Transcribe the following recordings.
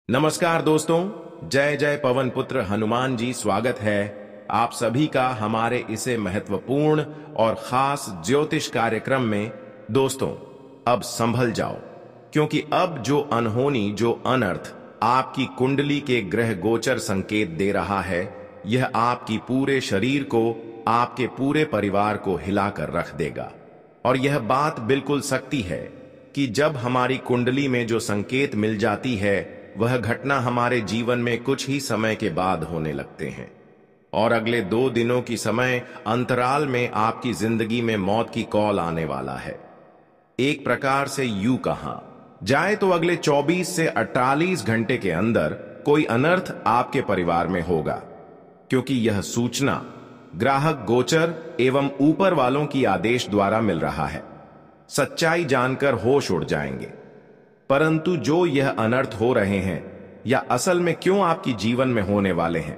नमस्कार दोस्तों, जय जय पवन पुत्र हनुमान जी। स्वागत है आप सभी का हमारे इसे महत्वपूर्ण और खास ज्योतिष कार्यक्रम में। दोस्तों, अब संभल जाओ, क्योंकि अब जो अनहोनी, जो अनर्थ आपकी कुंडली के ग्रह गोचर संकेत दे रहा है, यह आपकी पूरे शरीर को, आपके पूरे परिवार को हिलाकर रख देगा। और यह बात बिल्कुल सच्ची है कि जब हमारी कुंडली में जो संकेत मिल जाती है, वह घटना हमारे जीवन में कुछ ही समय के बाद होने लगते हैं। और अगले 2 दिनों की समय अंतराल में आपकी जिंदगी में मौत की कॉल आने वाला है। एक प्रकार से यूं कहा जाए तो अगले 24 से 48 घंटे के अंदर कोई अनर्थ आपके परिवार में होगा, क्योंकि यह सूचना ग्राहक गोचर एवं ऊपर वालों की आदेश द्वारा मिल रहा है। सच्चाई जानकर होश उड़ जाएंगे। परंतु जो यह अनर्थ हो रहे हैं या असल में क्यों आपकी जीवन में होने वाले हैं,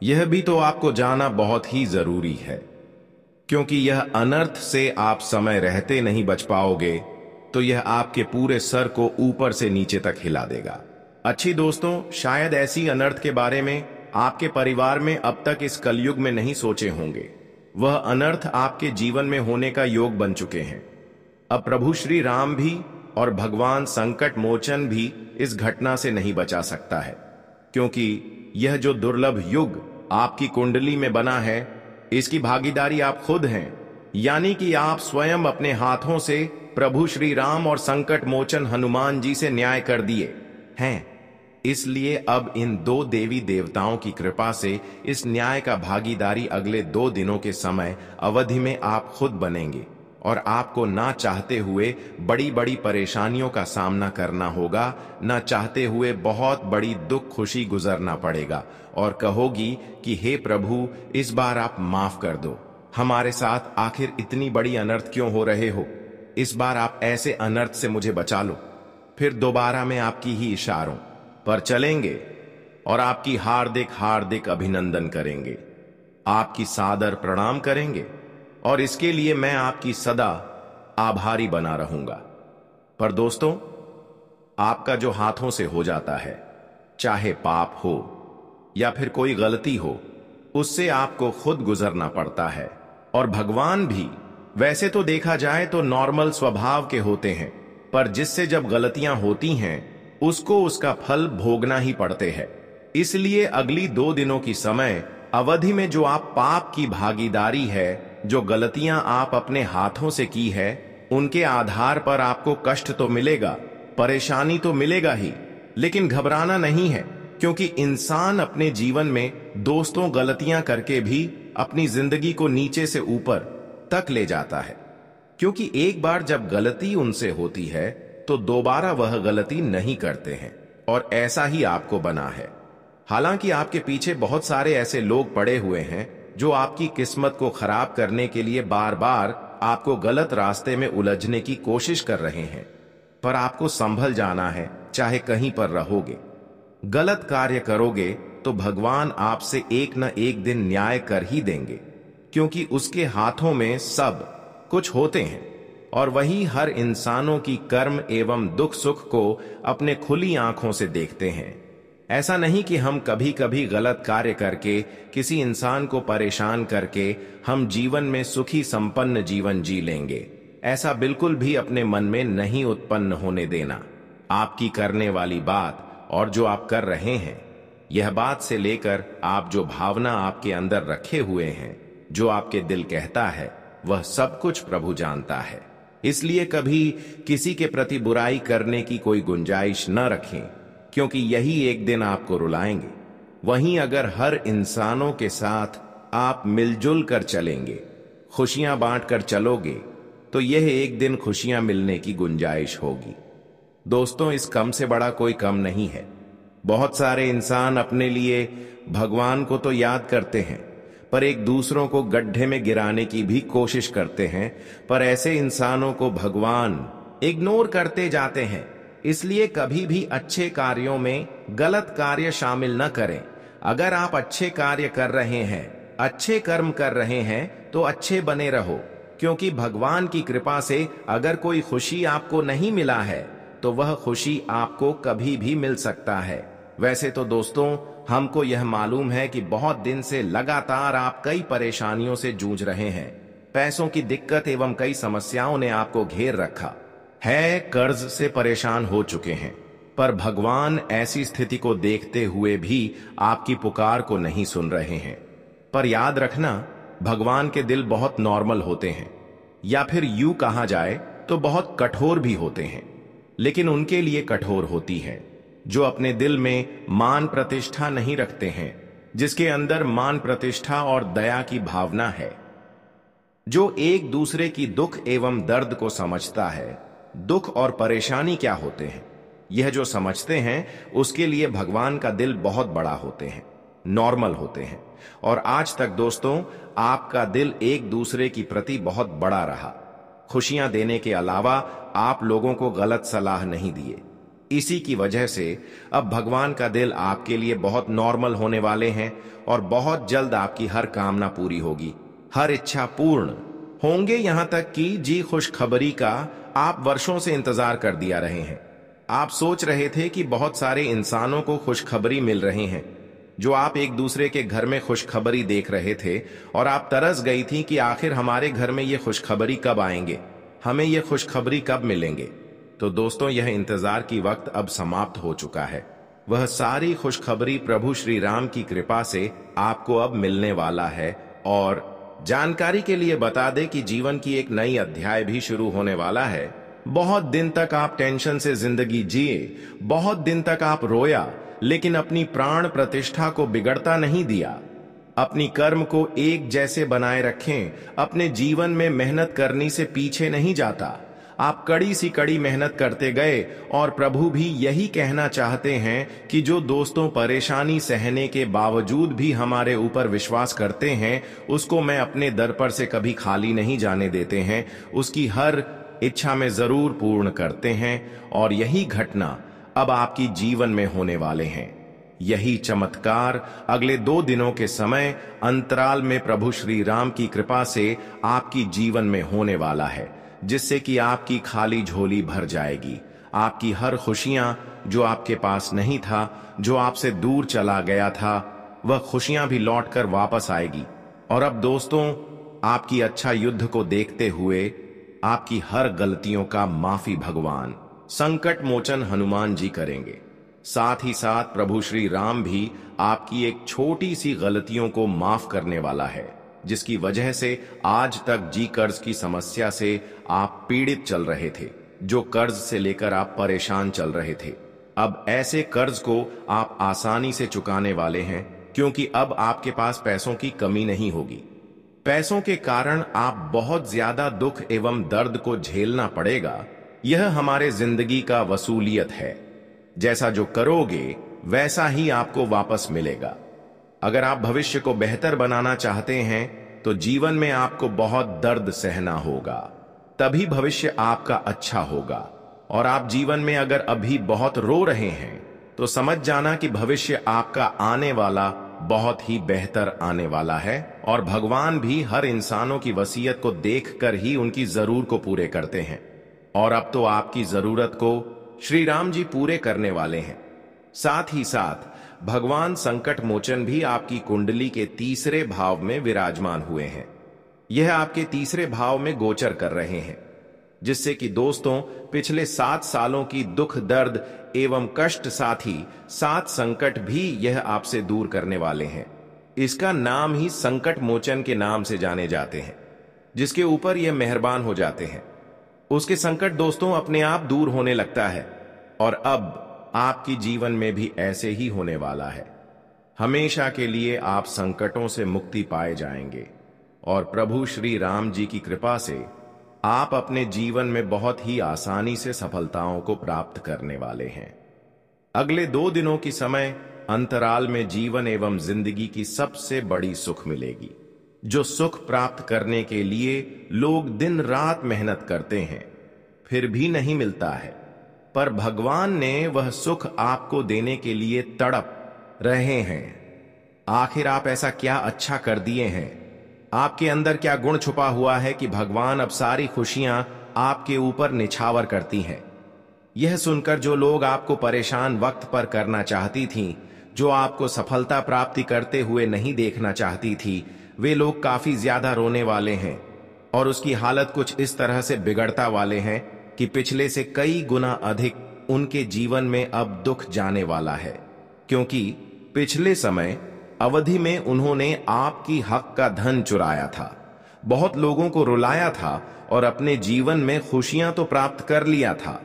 यह भी तो आपको जानना बहुत ही जरूरी है। क्योंकि यह अनर्थ से आप समय रहते नहीं बच पाओगे, तो यह आपके पूरे सर को ऊपर से नीचे तक हिला देगा। अच्छी दोस्तों, शायद ऐसी अनर्थ के बारे में आपके परिवार में अब तक इस कलयुग में नहीं सोचे होंगे। वह अनर्थ आपके जीवन में होने का योग बन चुके हैं। अब प्रभु श्री राम भी और भगवान संकट मोचन भी इस घटना से नहीं बचा सकता है, क्योंकि यह जो दुर्लभ युग आपकी कुंडली में बना है, इसकी भागीदारी आप खुद हैं। यानी कि आप स्वयं अपने हाथों से प्रभु श्री राम और संकट मोचन हनुमान जी से न्याय कर दिए हैं। इसलिए अब इन 2 देवी देवताओं की कृपा से इस न्याय का भागीदारी अगले 2 दिनों के समय अवधि में आप खुद बनेंगे। और आपको ना चाहते हुए बड़ी बड़ी परेशानियों का सामना करना होगा, ना चाहते हुए बहुत बड़ी दुख खुशी गुजरना पड़ेगा। और कहोगी कि हे प्रभु, इस बार आप माफ कर दो, हमारे साथ आखिर इतनी बड़ी अनर्थ क्यों हो रहे हो। इस बार आप ऐसे अनर्थ से मुझे बचा लो। फिर दोबारा मैं आपकी ही इशारों पर चलेंगे और आपकी हार्दिक हार्दिक अभिनंदन करेंगे, आपकी सादर प्रणाम करेंगे, और इसके लिए मैं आपकी सदा आभारी बना रहूंगा। पर दोस्तों, आपका जो हाथों से हो जाता है, चाहे पाप हो या फिर कोई गलती हो, उससे आपको खुद गुजरना पड़ता है। और भगवान भी वैसे तो देखा जाए तो नॉर्मल स्वभाव के होते हैं, पर जिससे जब गलतियां होती हैं, उसको उसका फल भोगना ही पड़ते हैं। इसलिए अगली 2 दिनों की समय अवधि में जो आप पाप की भागीदारी है, जो गलतियां आप अपने हाथों से की है, उनके आधार पर आपको कष्ट तो मिलेगा, परेशानी तो मिलेगा ही, लेकिन घबराना नहीं है। क्योंकि इंसान अपने जीवन में दोस्तों गलतियां करके भी अपनी जिंदगी को नीचे से ऊपर तक ले जाता है। क्योंकि एक बार जब गलती उनसे होती है, तो दोबारा वह गलती नहीं करते हैं। और ऐसा ही आपको बना है। हालांकि आपके पीछे बहुत सारे ऐसे लोग पड़े हुए हैं जो आपकी किस्मत को खराब करने के लिए बार बार आपको गलत रास्ते में उलझने की कोशिश कर रहे हैं। पर आपको संभल जाना है। चाहे कहीं पर रहोगे, गलत कार्य करोगे, तो भगवान आपसे एक न एक दिन न्याय कर ही देंगे, क्योंकि उसके हाथों में सब कुछ होते हैं। और वही हर इंसानों की कर्म एवं दुख सुख को अपने खुली आंखों से देखते हैं। ऐसा नहीं कि हम कभी कभी गलत कार्य करके, किसी इंसान को परेशान करके हम जीवन में सुखी संपन्न जीवन जी लेंगे। ऐसा बिल्कुल भी अपने मन में नहीं उत्पन्न होने देना। आपकी करने वाली बात और जो आप कर रहे हैं, यह बात से लेकर आप जो भावना आपके अंदर रखे हुए हैं, जो आपके दिल कहता है, वह सब कुछ प्रभु जानता है। इसलिए कभी किसी के प्रति बुराई करने की कोई गुंजाइश न रखें, क्योंकि यही एक दिन आपको रुलाएंगे। वहीं अगर हर इंसानों के साथ आप मिलजुल कर चलेंगे, खुशियां बांट कर चलोगे, तो यह एक दिन खुशियां मिलने की गुंजाइश होगी। दोस्तों, इस कम से बड़ा कोई कम नहीं है। बहुत सारे इंसान अपने लिए भगवान को तो याद करते हैं, पर एक दूसरों को गड्ढे में गिराने की भी कोशिश करते हैं। पर ऐसे इंसानों को भगवान इग्नोर करते जाते हैं। इसलिए कभी भी अच्छे कार्यों में गलत कार्य शामिल न करें। अगर आप अच्छे कार्य कर रहे हैं, अच्छे कर्म कर रहे हैं, तो अच्छे बने रहो। क्योंकि भगवान की कृपा से अगर कोई खुशी आपको नहीं मिला है, तो वह खुशी आपको कभी भी मिल सकता है। वैसे तो दोस्तों, हमको यह मालूम है कि बहुत दिन से लगातार आप कई परेशानियों से जूझ रहे हैं। पैसों की दिक्कत एवं कई समस्याओं ने आपको घेर रखा है, कर्ज से परेशान हो चुके हैं। पर भगवान ऐसी स्थिति को देखते हुए भी आपकी पुकार को नहीं सुन रहे हैं। पर याद रखना, भगवान के दिल बहुत नॉर्मल होते हैं, या फिर यूं कहा जाए तो बहुत कठोर भी होते हैं। लेकिन उनके लिए कठोर होती है जो अपने दिल में मान प्रतिष्ठा नहीं रखते हैं, जिसके अंदर मान प्रतिष्ठा और दया की भावना है, जो एक दूसरे की दुख एवं दर्द को समझता है। दुख और परेशानी क्या होते हैं, यह जो समझते हैं, उसके लिए भगवान का दिल बहुत बड़ा होते हैं, नॉर्मल होते हैं। और आज तक दोस्तों, आपका दिल एक दूसरे की प्रति बहुत बड़ा रहा। खुशियां देने के अलावा आप लोगों को गलत सलाह नहीं दिए। इसी की वजह से अब भगवान का दिल आपके लिए बहुत नॉर्मल होने वाले हैं और बहुत जल्द आपकी हर कामना पूरी होगी, हर इच्छा पूर्ण होंगे। यहां तक कि जी खुशखबरी का आप वर्षों से इंतजार कर दिया रहे हैं। आप सोच रहे थे कि बहुत सारे इंसानों को खुशखबरी मिल रही हैं, जो आप एक दूसरे के घर में खुशखबरी देख रहे थे, और आप तरस गई थी कि आखिर हमारे घर में ये खुशखबरी कब आएंगे, हमें ये खुशखबरी कब मिलेंगे। तो दोस्तों, यह इंतजार की वक्त अब समाप्त हो चुका है। वह सारी खुशखबरी प्रभु श्री राम की कृपा से आपको अब मिलने वाला है। और जानकारी के लिए बता दें कि जीवन की एक नई अध्याय भी शुरू होने वाला है। बहुत दिन तक आप टेंशन से जिंदगी जिए, बहुत दिन तक आप रोया, लेकिन अपनी प्राण प्रतिष्ठा को बिगड़ता नहीं दिया। अपनी कर्म को एक जैसे बनाए रखें, अपने जीवन में मेहनत करने से पीछे नहीं जाता। आप कड़ी सी कड़ी मेहनत करते गए, और प्रभु भी यही कहना चाहते हैं कि जो दोस्तों परेशानी सहने के बावजूद भी हमारे ऊपर विश्वास करते हैं, उसको मैं अपने दर पर से कभी खाली नहीं जाने देते हैं, उसकी हर इच्छा में जरूर पूर्ण करते हैं। और यही घटना अब आपकी जीवन में होने वाले हैं। यही चमत्कार अगले 2 दिनों के समय अंतराल में प्रभु श्री राम की कृपा से आपकी जीवन में होने वाला है, जिससे कि आपकी खाली झोली भर जाएगी। आपकी हर खुशियां जो आपके पास नहीं था, जो आपसे दूर चला गया था, वह खुशियां भी लौटकर वापस आएगी। और अब दोस्तों, आपकी अच्छा युद्ध को देखते हुए आपकी हर गलतियों का माफी भगवान संकट मोचन हनुमान जी करेंगे। साथ ही साथ प्रभु श्री राम भी आपकी एक छोटी सी गलतियों को माफ करने वाला है, जिसकी वजह से आज तक जी कर्ज की समस्या से आप पीड़ित चल रहे थे, जो कर्ज से लेकर आप परेशान चल रहे थे। अब ऐसे कर्ज को आप आसानी से चुकाने वाले हैं, क्योंकि अब आपके पास पैसों की कमी नहीं होगी। पैसों के कारण आप बहुत ज्यादा दुख एवं दर्द को झेलना पड़ेगा। यह हमारे जिंदगी का वसूलियत है। जैसा जो करोगे वैसा ही आपको वापस मिलेगा। अगर आप भविष्य को बेहतर बनाना चाहते हैं तो जीवन में आपको बहुत दर्द सहना होगा, तभी भविष्य आपका अच्छा होगा। और आप जीवन में अगर अभी बहुत रो रहे हैं तो समझ जाना कि भविष्य आपका आने वाला बहुत ही बेहतर आने वाला है। और भगवान भी हर इंसानों की वसीयत को देखकर ही उनकी जरूर को पूरे करते हैं। और अब तो आपकी जरूरत को श्री राम जी पूरे करने वाले हैं। साथ ही साथ भगवान संकट मोचन भी आपकी कुंडली के तीसरे भाव में विराजमान हुए हैं। यह आपके तीसरे भाव में गोचर कर रहे हैं, जिससे कि दोस्तों पिछले 7 सालों की दुख दर्द एवं कष्ट साथ ही 7 संकट भी यह आपसे दूर करने वाले हैं। इसका नाम ही संकट मोचन के नाम से जाने जाते हैं। जिसके ऊपर यह मेहरबान हो जाते हैं, उसके संकट दोस्तों अपने आप दूर होने लगता है। और अब आपकी जीवन में भी ऐसे ही होने वाला है। हमेशा के लिए आप संकटों से मुक्ति पाए जाएंगे और प्रभु श्री राम जी की कृपा से आप अपने जीवन में बहुत ही आसानी से सफलताओं को प्राप्त करने वाले हैं। अगले 2 दिनों की समय अंतराल में जीवन एवं जिंदगी की सबसे बड़ी सुख मिलेगी, जो सुख प्राप्त करने के लिए लोग दिन रात मेहनत करते हैं, फिर भी नहीं मिलता है। पर भगवान ने वह सुख आपको देने के लिए तड़प रहे हैं। आखिर आप ऐसा क्या अच्छा कर दिए हैं? आपके अंदर क्या गुण छुपा हुआ है कि भगवान अब सारी खुशियां आपके ऊपर निछावर करती हैं? यह सुनकर जो लोग आपको परेशान वक्त पर करना चाहती थीं, जो आपको सफलता प्राप्ति करते हुए नहीं देखना चाहती थी, वे लोग काफी ज्यादा रोने वाले हैं और उसकी हालत कुछ इस तरह से बिगड़ता वाले हैं कि पिछले से कई गुना अधिक उनके जीवन में अब दुख जाने वाला है, क्योंकि पिछले समय अवधि में उन्होंने आपकी हक का धन चुराया था, बहुत लोगों को रुलाया था और अपने जीवन में खुशियां तो प्राप्त कर लिया था,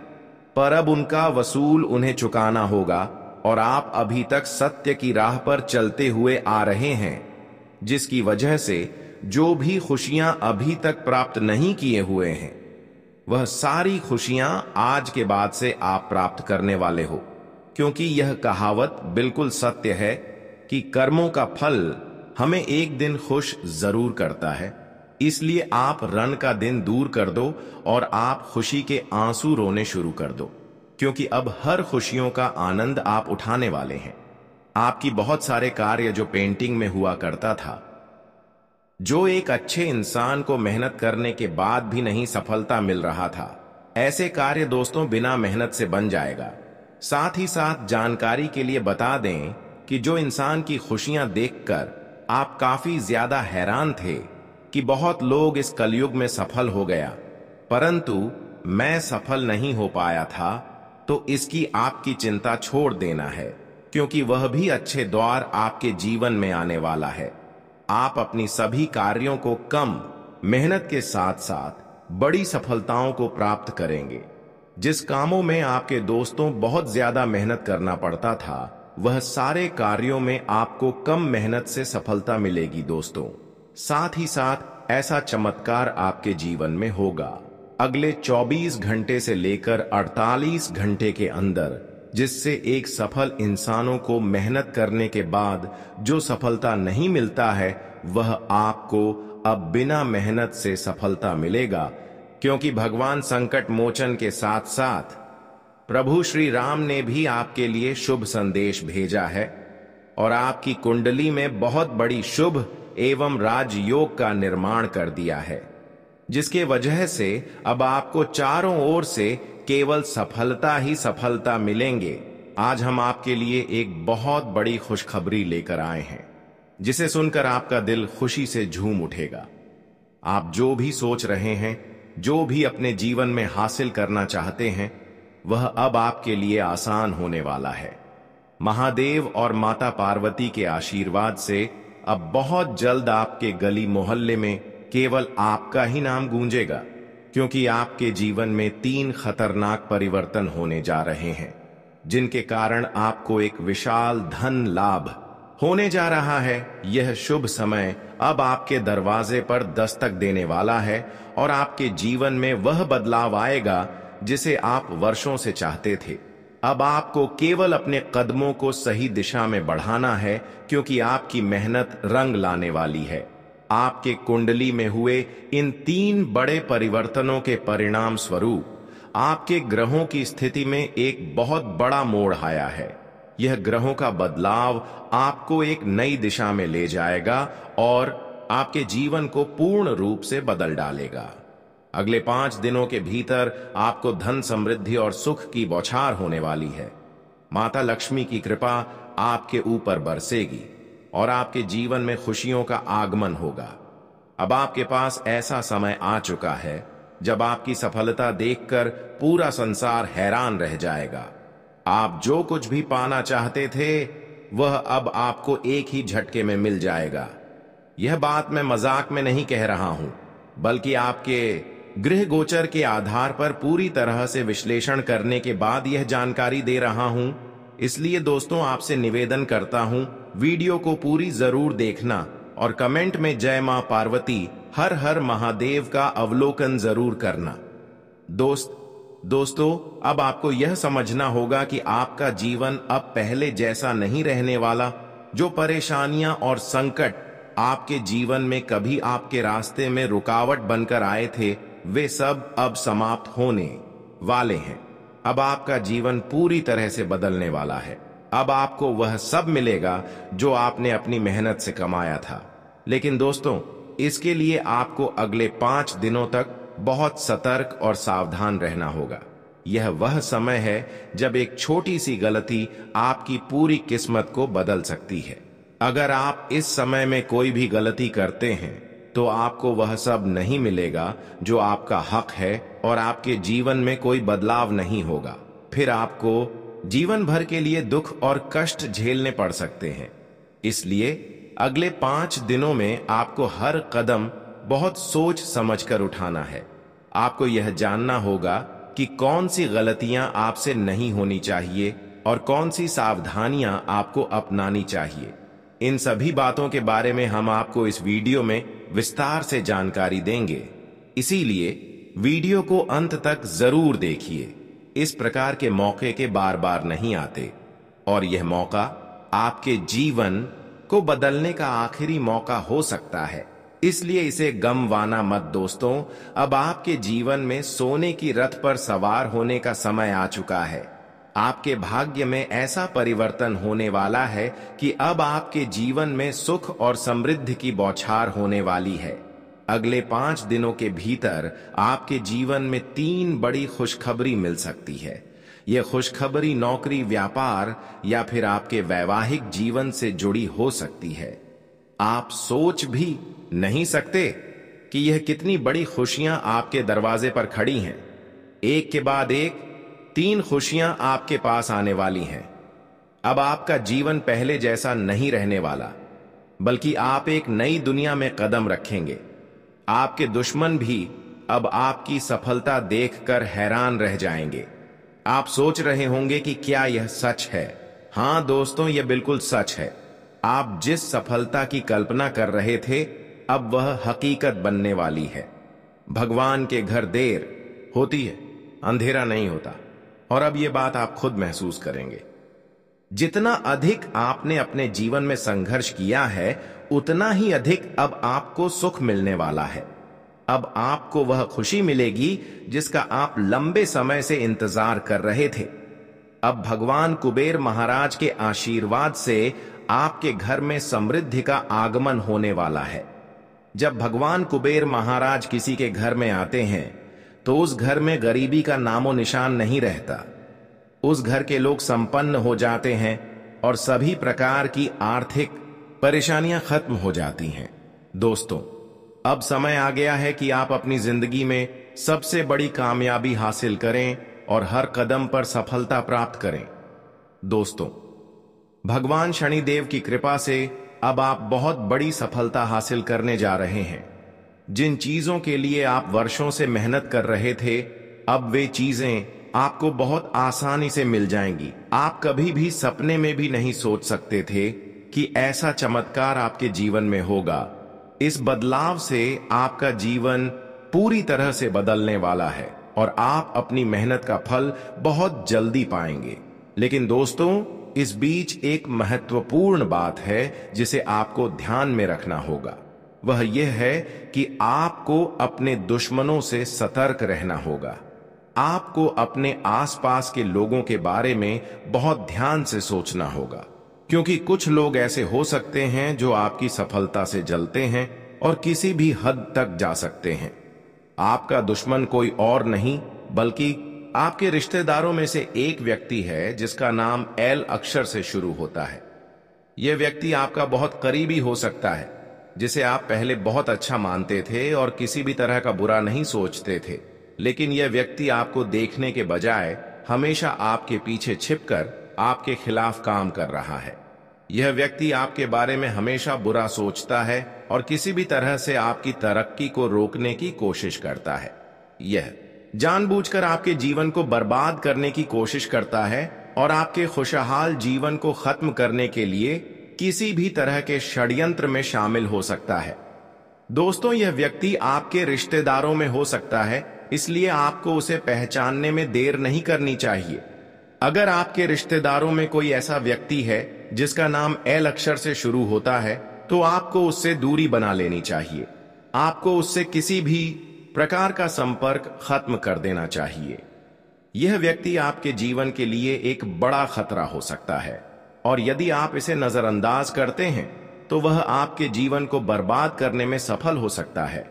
पर अब उनका वसूल उन्हें चुकाना होगा और आप अभी तक सत्य की राह पर चलते हुए आ रहे हैं, जिसकी वजह से जो भी खुशियां अभी तक प्राप्त नहीं किए हुए हैं, वह सारी खुशियां आज के बाद से आप प्राप्त करने वाले हो, क्योंकि यह कहावत बिल्कुल सत्य है कि कर्मों का फल हमें एक दिन खुश जरूर करता है। इसलिए आप रण का दिन दूर कर दो और आप खुशी के आंसू रोने शुरू कर दो, क्योंकि अब हर खुशियों का आनंद आप उठाने वाले हैं। आपकी बहुत सारे कार्य जो पेंटिंग में हुआ करता था, जो एक अच्छे इंसान को मेहनत करने के बाद भी नहीं सफलता मिल रहा था, ऐसे कार्य दोस्तों बिना मेहनत से बन जाएगा। साथ ही साथ जानकारी के लिए बता दें कि जो इंसान की खुशियां देखकर आप काफी ज्यादा हैरान थे कि बहुत लोग इस कलयुग में सफल हो गया, परंतु मैं सफल नहीं हो पाया था, तो इसकी आपकी चिंता छोड़ देना है, क्योंकि वह भी अच्छे द्वार आपके जीवन में आने वाला है। आप अपनी सभी कार्यों को कम मेहनत के साथ साथ बड़ी सफलताओं को प्राप्त करेंगे। जिस कामों में आपके दोस्तों बहुत ज्यादा मेहनत करना पड़ता था, वह सारे कार्यों में आपको कम मेहनत से सफलता मिलेगी दोस्तों। साथ ही साथ ऐसा चमत्कार आपके जीवन में होगा अगले 24 घंटे से लेकर 48 घंटे के अंदर, जिससे एक सफल इंसानों को मेहनत करने के बाद जो सफलता नहीं मिलता है, वह आपको अब बिना मेहनत से सफलता मिलेगा, क्योंकि भगवान संकट मोचन के साथ साथ प्रभु श्री राम ने भी आपके लिए शुभ संदेश भेजा है और आपकी कुंडली में बहुत बड़ी शुभ एवं राजयोग का निर्माण कर दिया है, जिसके वजह से अब आपको चारों ओर से केवल सफलता ही सफलता मिलेंगे। आज हम आपके लिए एक बहुत बड़ी खुशखबरी लेकर आए हैं, जिसे सुनकर आपका दिल खुशी से झूम उठेगा। आप जो भी सोच रहे हैं, जो भी अपने जीवन में हासिल करना चाहते हैं, वह अब आपके लिए आसान होने वाला है। महादेव और माता पार्वती के आशीर्वाद से अब बहुत जल्द आपके गली मोहल्ले में केवल आपका ही नाम गूंजेगा, क्योंकि आपके जीवन में 3 खतरनाक परिवर्तन होने जा रहे हैं, जिनके कारण आपको एक विशाल धन लाभ होने जा रहा है। यह शुभ समय अब आपके दरवाजे पर दस्तक देने वाला है और आपके जीवन में वह बदलाव आएगा जिसे आप वर्षों से चाहते थे। अब आपको केवल अपने कदमों को सही दिशा में बढ़ाना है, क्योंकि आपकी मेहनत रंग लाने वाली है। आपके कुंडली में हुए इन 3 बड़े परिवर्तनों के परिणाम स्वरूप आपके ग्रहों की स्थिति में एक बहुत बड़ा मोड़ आया है। यह ग्रहों का बदलाव आपको एक नई दिशा में ले जाएगा और आपके जीवन को पूर्ण रूप से बदल डालेगा। अगले 5 दिनों के भीतर आपको धन समृद्धि और सुख की बौछार होने वाली है। माता लक्ष्मी की कृपा आपके ऊपर बरसेगी और आपके जीवन में खुशियों का आगमन होगा। अब आपके पास ऐसा समय आ चुका है जब आपकी सफलता देखकर पूरा संसार हैरान रह जाएगा। आप जो कुछ भी पाना चाहते थे, वह अब आपको एक ही झटके में मिल जाएगा। यह बात मैं मजाक में नहीं कह रहा हूं, बल्कि आपके गृह गोचर के आधार पर पूरी तरह से विश्लेषण करने के बाद यह जानकारी दे रहा हूं। इसलिए दोस्तों, आपसे निवेदन करता हूं, वीडियो को पूरी जरूर देखना और कमेंट में जय मां पार्वती हर हर महादेव का अवलोकन जरूर करना। दोस्तों, अब आपको यह समझना होगा कि आपका जीवन अब पहले जैसा नहीं रहने वाला। जो परेशानियां और संकट आपके जीवन में कभी आपके रास्ते में रुकावट बनकर आए थे, वे सब अब समाप्त होने वाले हैं। अब आपका जीवन पूरी तरह से बदलने वाला है। अब आपको वह सब मिलेगा जो आपने अपनी मेहनत से कमाया था। लेकिन दोस्तों, इसके लिए आपको अगले 5 दिनों तक बहुत सतर्क और सावधान रहना होगा। यह वह समय है जब एक छोटी सी गलती आपकी पूरी किस्मत को बदल सकती है। अगर आप इस समय में कोई भी गलती करते हैं तो आपको वह सब नहीं मिलेगा जो आपका हक है और आपके जीवन में कोई बदलाव नहीं होगा। फिर आपको जीवन भर के लिए दुख और कष्ट झेलने पड़ सकते हैं। इसलिए अगले 5 दिनों में आपको हर कदम बहुत सोच समझकर उठाना है। आपको यह जानना होगा कि कौन सी गलतियां आपसे नहीं होनी चाहिए और कौन सी सावधानियां आपको अपनानी चाहिए। इन सभी बातों के बारे में हम आपको इस वीडियो में विस्तार से जानकारी देंगे, इसीलिए वीडियो को अंत तक जरूर देखिए। इस प्रकार के मौके के बार बार नहीं आते और यह मौका आपके जीवन को बदलने का आखिरी मौका हो सकता है, इसलिए इसे गमवाना मत दोस्तों। अब आपके जीवन में सोने की रथ पर सवार होने का समय आ चुका है। आपके भाग्य में ऐसा परिवर्तन होने वाला है कि अब आपके जीवन में सुख और समृद्धि की बौछार होने वाली है। अगले 5 दिनों के भीतर आपके जीवन में 3 बड़ी खुशखबरी मिल सकती है। यह खुशखबरी नौकरी, व्यापार या फिर आपके वैवाहिक जीवन से जुड़ी हो सकती है। आप सोच भी नहीं सकते कि यह कितनी बड़ी खुशियां आपके दरवाजे पर खड़ी हैं। एक के बाद एक 3 खुशियां आपके पास आने वाली हैं। अब आपका जीवन पहले जैसा नहीं रहने वाला, बल्कि आप एक नई दुनिया में कदम रखेंगे। आपके दुश्मन भी अब आपकी सफलता देखकर हैरान रह जाएंगे। आप सोच रहे होंगे कि क्या यह सच है? हां दोस्तों, यह बिल्कुल सच है। आप जिस सफलता की कल्पना कर रहे थे, अब वह हकीकत बनने वाली है। भगवान के घर देर होती है, अंधेरा नहीं होता। और अब यह बात आप खुद महसूस करेंगे। जितना अधिक आपने अपने जीवन में संघर्ष किया है, उतना ही अधिक अब आपको सुख मिलने वाला है। अब आपको वह खुशी मिलेगी जिसका आप लंबे समय से इंतजार कर रहे थे। अब भगवान कुबेर महाराज के आशीर्वाद से आपके घर में समृद्धि का आगमन होने वाला है। जब भगवान कुबेर महाराज किसी के घर में आते हैं तो उस घर में गरीबी का नामो निशान नहीं रहता। उस घर के लोग संपन्न हो जाते हैं और सभी प्रकार की आर्थिक परेशानियां खत्म हो जाती हैं। दोस्तों, अब समय आ गया है कि आप अपनी जिंदगी में सबसे बड़ी कामयाबी हासिल करें और हर कदम पर सफलता प्राप्त करें। दोस्तों, भगवान शनिदेव की कृपा से अब आप बहुत बड़ी सफलता हासिल करने जा रहे हैं। जिन चीजों के लिए आप वर्षों से मेहनत कर रहे थे, अब वे चीजें आपको बहुत आसानी से मिल जाएंगी। आप कभी भी सपने में भी नहीं सोच सकते थे कि ऐसा चमत्कार आपके जीवन में होगा। इस बदलाव से आपका जीवन पूरी तरह से बदलने वाला है और आप अपनी मेहनत का फल बहुत जल्दी पाएंगे। लेकिन दोस्तों, इस बीच एक महत्वपूर्ण बात है जिसे आपको ध्यान में रखना होगा। वह यह है कि आपको अपने दुश्मनों से सतर्क रहना होगा। आपको अपने आसपास के लोगों के बारे में बहुत ध्यान से सोचना होगा, क्योंकि कुछ लोग ऐसे हो सकते हैं जो आपकी सफलता से जलते हैं और किसी भी हद तक जा सकते हैं। आपका दुश्मन कोई और नहीं बल्कि आपके रिश्तेदारों में से एक व्यक्ति है जिसका नाम एल अक्षर से शुरू होता है। यह व्यक्ति आपका बहुत करीबी हो सकता है, जिसे आप पहले बहुत अच्छा मानते थे और किसी भी तरह का बुरा नहीं सोचते थे। लेकिन यह व्यक्ति आपको देखने के बजाय हमेशा आपके पीछे छिपकर आपके खिलाफ काम कर रहा है। यह व्यक्ति आपके बारे में हमेशा बुरा सोचता है और किसी भी तरह से आपकी तरक्की को रोकने की कोशिश करता है। यह जानबूझकर आपके जीवन को बर्बाद करने की कोशिश करता है और आपके खुशहाल जीवन को खत्म करने के लिए किसी भी तरह के षड्यंत्र में शामिल हो सकता है। दोस्तों, यह व्यक्ति आपके रिश्तेदारों में हो सकता है, इसलिए आपको उसे पहचानने में देर नहीं करनी चाहिए। अगर आपके रिश्तेदारों में कोई ऐसा व्यक्ति है जिसका नाम एल अक्षर से शुरू होता है, तो आपको उससे दूरी बना लेनी चाहिए। आपको उससे किसी भी प्रकार का संपर्क खत्म कर देना चाहिए। यह व्यक्ति आपके जीवन के लिए एक बड़ा खतरा हो सकता है और यदि आप इसे नजरअंदाज करते हैं तो वह आपके जीवन को बर्बाद करने में सफल हो सकता है।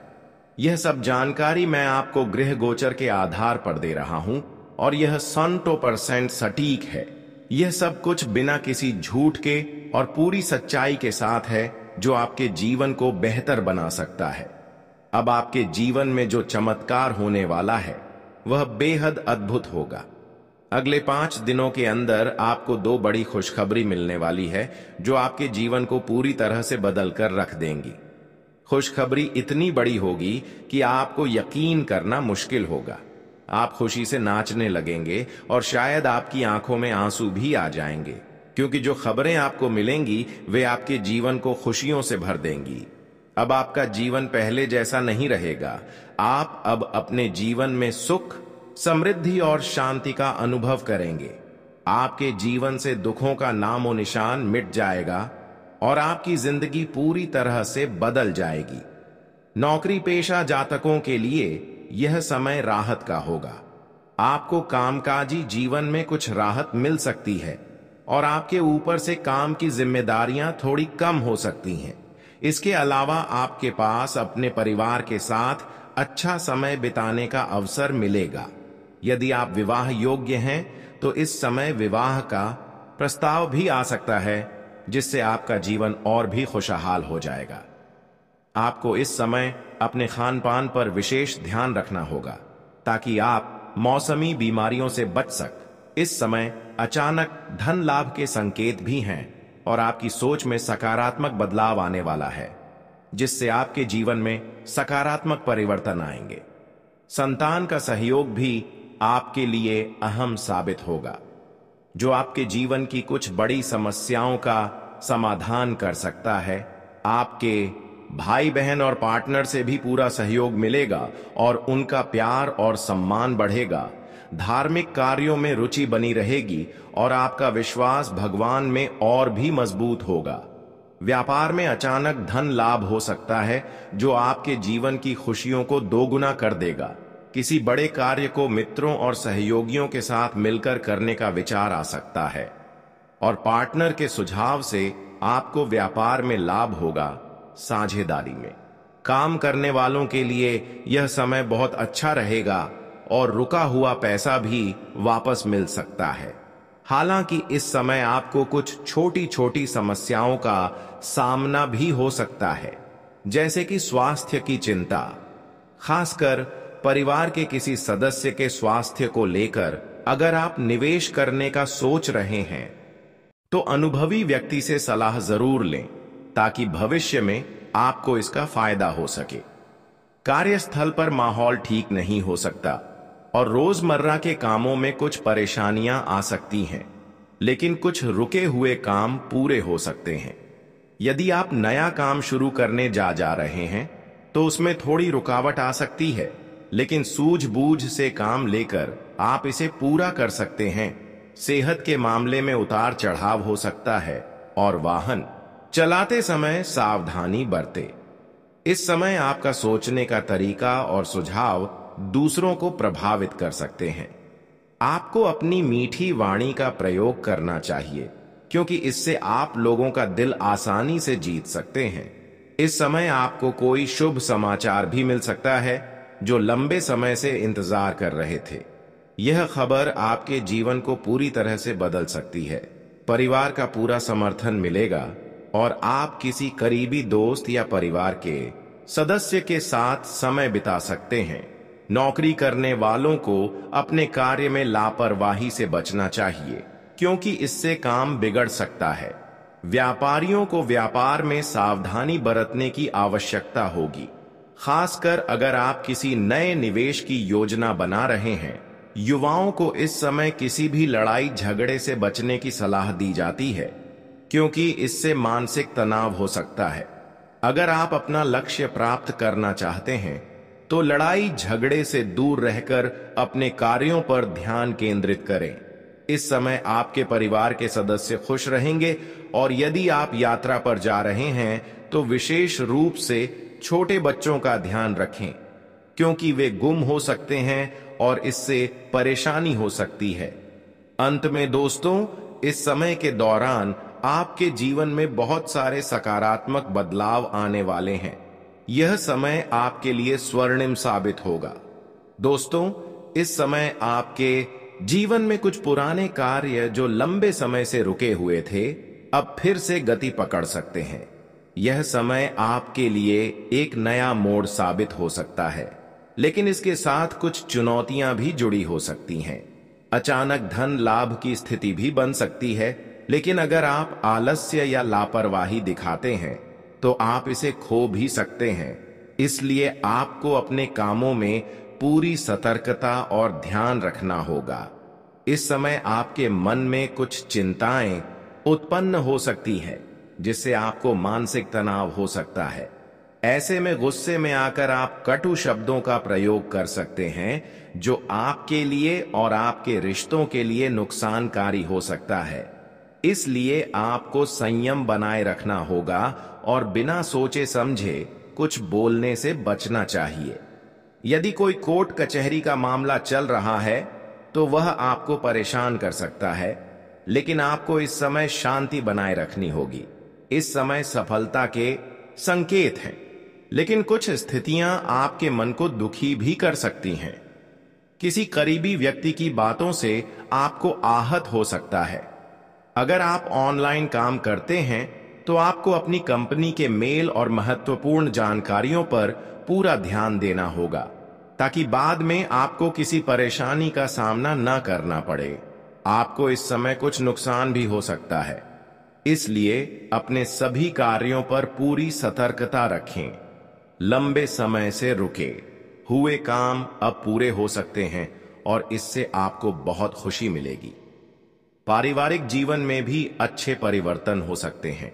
यह सब जानकारी मैं आपको गृह गोचर के आधार पर दे रहा हूं। और यह 100% सटीक है। यह सब कुछ बिना किसी झूठ के और पूरी सच्चाई के साथ है, जो आपके जीवन को बेहतर बना सकता है। अब आपके जीवन में जो चमत्कार होने वाला है वह बेहद अद्भुत होगा। अगले 5 दिनों के अंदर आपको 2 बड़ी खुशखबरी मिलने वाली है, जो आपके जीवन को पूरी तरह से बदल कर रख देंगी। खुशखबरी इतनी बड़ी होगी कि आपको यकीन करना मुश्किल होगा। आप खुशी से नाचने लगेंगे और शायद आपकी आंखों में आंसू भी आ जाएंगे, क्योंकि जो खबरें आपको मिलेंगी वे आपके जीवन को खुशियों से भर देंगी। अब आपका जीवन पहले जैसा नहीं रहेगा। आप अब अपने जीवन में सुख, समृद्धि और शांति का अनुभव करेंगे। आपके जीवन से दुखों का नामो निशान मिट जाएगा और आपकी जिंदगी पूरी तरह से बदल जाएगी। नौकरी पेशा जातकों के लिए यह समय राहत का होगा। आपको कामकाजी जीवन में कुछ राहत मिल सकती है और आपके ऊपर से काम की जिम्मेदारियां थोड़ी कम हो सकती हैं। इसके अलावा आपके पास अपने परिवार के साथ अच्छा समय बिताने का अवसर मिलेगा। यदि आप विवाह योग्य हैं तो इस समय विवाह का प्रस्ताव भी आ सकता है, जिससे आपका जीवन और भी खुशहाल हो जाएगा। आपको इस समय अपने खान पान पर विशेष ध्यान रखना होगा, ताकि आप मौसमी बीमारियों से बच सक। इस समय अचानक धन लाभ के संकेत भी हैं और आपकी सोच में सकारात्मक बदलाव आने वाला है, जिससे आपके जीवन में सकारात्मक परिवर्तन आएंगे। संतान का सहयोग भी आपके लिए अहम साबित होगा, जो आपके जीवन की कुछ बड़ी समस्याओं का समाधान कर सकता है। आपके भाई बहन और पार्टनर से भी पूरा सहयोग मिलेगा और उनका प्यार और सम्मान बढ़ेगा। धार्मिक कार्यों में रुचि बनी रहेगी और आपका विश्वास भगवान में और भी मजबूत होगा। व्यापार में अचानक धन लाभ हो सकता है, जो आपके जीवन की खुशियों को दोगुना कर देगा। किसी बड़े कार्य को मित्रों और सहयोगियों के साथ मिलकर करने का विचार आ सकता है और पार्टनर के सुझाव से आपको व्यापार में लाभ होगा। साझेदारी में काम करने वालों के लिए यह समय बहुत अच्छा रहेगा और रुका हुआ पैसा भी वापस मिल सकता है। हालांकि इस समय आपको कुछ छोटी छोटी समस्याओं का सामना भी हो सकता है, जैसे कि स्वास्थ्य की चिंता, खासकर परिवार के किसी सदस्य के स्वास्थ्य को लेकर। अगर आप निवेश करने का सोच रहे हैं तो अनुभवी व्यक्ति से सलाह जरूर लें, ताकि भविष्य में आपको इसका फायदा हो सके। कार्यस्थल पर माहौल ठीक नहीं हो सकता और रोजमर्रा के कामों में कुछ परेशानियां आ सकती हैं, लेकिन कुछ रुके हुए काम पूरे हो सकते हैं। यदि आप नया काम शुरू करने जा रहे हैं तो उसमें थोड़ी रुकावट आ सकती है, लेकिन सूझबूझ से काम लेकर आप इसे पूरा कर सकते हैं। सेहत के मामले में उतार चढ़ाव हो सकता है और वाहन चलाते समय सावधानी बरतें। इस समय आपका सोचने का तरीका और सुझाव दूसरों को प्रभावित कर सकते हैं। आपको अपनी मीठी वाणी का प्रयोग करना चाहिए, क्योंकि इससे आप लोगों का दिल आसानी से जीत सकते हैं। इस समय आपको कोई शुभ समाचार भी मिल सकता है, जो लंबे समय से इंतजार कर रहे थे। यह खबर आपके जीवन को पूरी तरह से बदल सकती है। परिवार का पूरा समर्थन मिलेगा और आप किसी करीबी दोस्त या परिवार के सदस्य के साथ समय बिता सकते हैं। नौकरी करने वालों को अपने कार्य में लापरवाही से बचना चाहिए, क्योंकि इससे काम बिगड़ सकता है। व्यापारियों को व्यापार में सावधानी बरतने की आवश्यकता होगी, खासकर अगर आप किसी नए निवेश की योजना बना रहे हैं। युवाओं को इस समय किसी भी लड़ाई झगड़े से बचने की सलाह दी जाती है, क्योंकि इससे मानसिक तनाव हो सकता है। अगर आप अपना लक्ष्य प्राप्त करना चाहते हैं तो लड़ाई झगड़े से दूर रहकर अपने कार्यों पर ध्यान केंद्रित करें। इस समय आपके परिवार के सदस्य खुश रहेंगे और यदि आप यात्रा पर जा रहे हैं तो विशेष रूप से छोटे बच्चों का ध्यान रखें, क्योंकि वे गुम हो सकते हैं और इससे परेशानी हो सकती है। अंत में दोस्तों, इस समय के दौरान आपके जीवन में बहुत सारे सकारात्मक बदलाव आने वाले हैं। यह समय आपके लिए स्वर्णिम साबित होगा। दोस्तों, इस समय आपके जीवन में कुछ पुराने कार्य जो लंबे समय से रुके हुए थे, अब फिर से गति पकड़ सकते हैं। यह समय आपके लिए एक नया मोड़ साबित हो सकता है, लेकिन इसके साथ कुछ चुनौतियां भी जुड़ी हो सकती हैं। अचानक धन लाभ की स्थिति भी बन सकती है, लेकिन अगर आप आलस्य या लापरवाही दिखाते हैं तो आप इसे खो भी सकते हैं। इसलिए आपको अपने कामों में पूरी सतर्कता और ध्यान रखना होगा। इस समय आपके मन में कुछ चिंताएं उत्पन्न हो सकती है, जिससे आपको मानसिक तनाव हो सकता है। ऐसे में गुस्से में आकर आप कटु शब्दों का प्रयोग कर सकते हैं, जो आपके लिए और आपके रिश्तों के लिए नुकसानकारी हो सकता है। इसलिए आपको संयम बनाए रखना होगा और बिना सोचे समझे कुछ बोलने से बचना चाहिए। यदि कोई कोर्ट कचहरी का मामला चल रहा है तो वह आपको परेशान कर सकता है, लेकिन आपको इस समय शांति बनाए रखनी होगी। इस समय सफलता के संकेत हैं, लेकिन कुछ स्थितियां आपके मन को दुखी भी कर सकती हैं। किसी करीबी व्यक्ति की बातों से आपको आहत हो सकता है। अगर आप ऑनलाइन काम करते हैं तो आपको अपनी कंपनी के मेल और महत्वपूर्ण जानकारियों पर पूरा ध्यान देना होगा, ताकि बाद में आपको किसी परेशानी का सामना न करना पड़े। आपको इस समय कुछ नुकसान भी हो सकता है, इसलिए अपने सभी कार्यों पर पूरी सतर्कता रखें। लंबे समय से रुके हुए काम अब पूरे हो सकते हैं और इससे आपको बहुत खुशी मिलेगी। पारिवारिक जीवन में भी अच्छे परिवर्तन हो सकते हैं।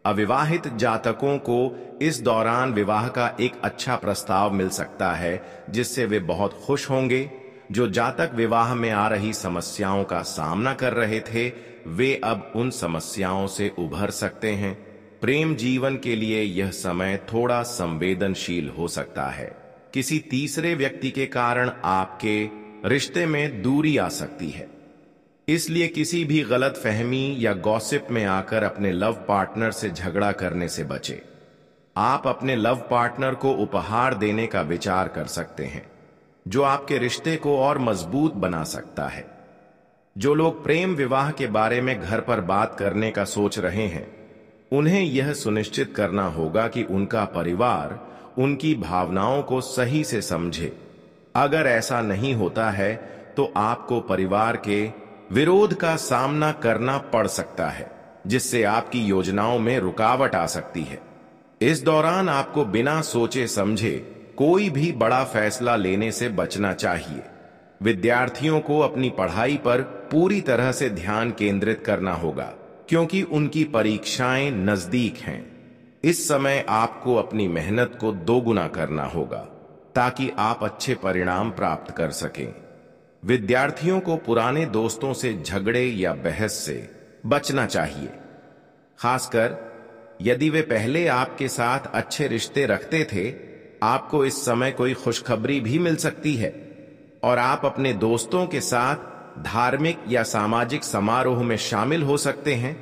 अविवाहित जातकों को इस दौरान विवाह का एक अच्छा प्रस्ताव मिल सकता है, जिससे वे बहुत खुश होंगे। जो जातक विवाह में आ रही समस्याओं का सामना कर रहे थे, वे अब उन समस्याओं से उभर सकते हैं। प्रेम जीवन के लिए यह समय थोड़ा संवेदनशील हो सकता है। किसी तीसरे व्यक्ति के कारण आपके रिश्ते में दूरी आ सकती है, इसलिए किसी भी गलत फहमी या गॉसिप में आकर अपने लव पार्टनर से झगड़ा करने से बचें। आप अपने लव पार्टनर को उपहार देने का विचार कर सकते हैं, जो आपके रिश्ते को और मजबूत बना सकता है। जो लोग प्रेम विवाह के बारे में घर पर बात करने का सोच रहे हैं, उन्हें यह सुनिश्चित करना होगा कि उनका परिवार उनकी भावनाओं को सही से समझे। अगर ऐसा नहीं होता है तो आपको परिवार के विरोध का सामना करना पड़ सकता है, जिससे आपकी योजनाओं में रुकावट आ सकती है। इस दौरान आपको बिना सोचे समझे कोई भी बड़ा फैसला लेने से बचना चाहिए। विद्यार्थियों को अपनी पढ़ाई पर पूरी तरह से ध्यान केंद्रित करना होगा, क्योंकि उनकी परीक्षाएं नजदीक हैं। इस समय आपको अपनी मेहनत को दोगुना करना होगा, ताकि आप अच्छे परिणाम प्राप्त कर सकें। विद्यार्थियों को पुराने दोस्तों से झगड़े या बहस से बचना चाहिए, खासकर यदि वे पहले आपके साथ अच्छे रिश्ते रखते थे। आपको इस समय कोई खुशखबरी भी मिल सकती है और आप अपने दोस्तों के साथ धार्मिक या सामाजिक समारोह में शामिल हो सकते हैं।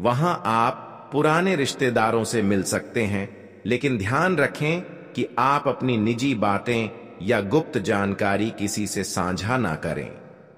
वहां आप पुराने रिश्तेदारों से मिल सकते हैं, लेकिन ध्यान रखें कि आप अपनी निजी बातें या गुप्त जानकारी किसी से साझा ना करें।